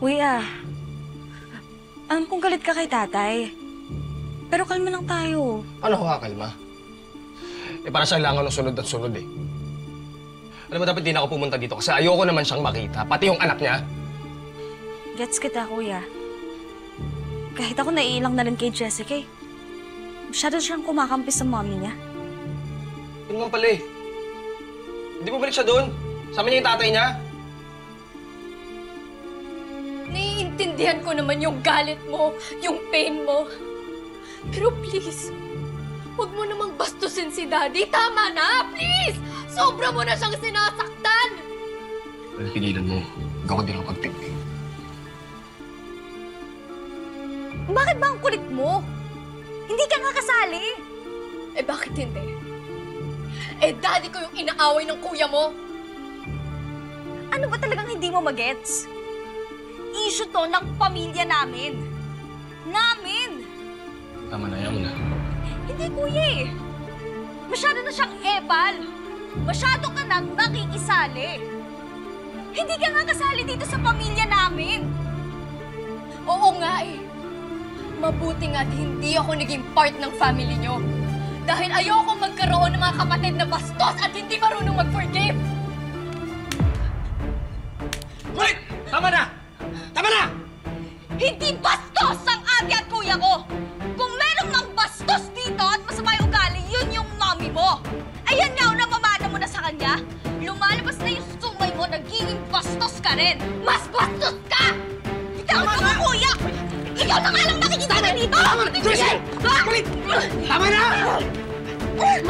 Kuya, alam kong galit ka kay tatay. Pero kalma lang tayo. Ano ko kakalma? Para sa kailangan ng sunod at sunod eh. Alam mo, dapat di na ako pumunta dito kasi ayoko naman siyang makita, pati yung anak niya. Gets kita, kuya. Kahit ako naiilang na rin kay Jessica eh. Masyado siyang kumakampi sa mommy niya. Yun nga pala eh. Hindi mo balik siya doon. Sama niya yung tatay niya. Naiintindihan ko naman yung galit mo, yung pain mo. Pero please, huwag mo namang bastusin si Daddy. Tama na, please! Sobra mo na siyang sinasaktan! Well, pigilan mo. Ikaw ko din ang pagtigil. Bakit ba ang kulit mo? Hindi ka nga kasali. Eh bakit hindi? Eh Daddy ko yung inaaway ng kuya mo. Ano ba talagang hindi mo magets? Issue to ng pamilya namin. Namin! Tama na, yaman na. Hindi, kuya eh. Masyado na siyang ebal. Masyado ka nang nakikisali. Hindi ka nga kasali dito sa pamilya namin. Oo nga eh. Mabuti nga't hindi ako naging part ng family niyo. Dahil ayoko magkaroon ng mga kapatid na bastos at hindi marunong mag-forgive. Wait! Tama na! Tama na! Hindi bastos ang ate at kuya ko! Kung merong mang bastos dito at masama yung ugali, yun yung mami mo! Ayan nga, napamana mo na sa kanya! Lumalabas na yung sungay mo, nagiging bastos ka rin! Mas bastos ka! Ikaw na kuya! Ikaw na nga lang nakikita na dito! Tama na! Jessica! Kulit! Tama na!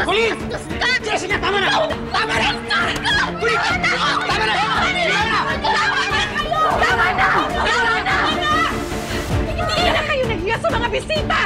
Kulit! Ka! Jessica, tama na! Tama na! Kulit! Tama na! Tama na! Hindi na kayo nahiya sa mga bisita!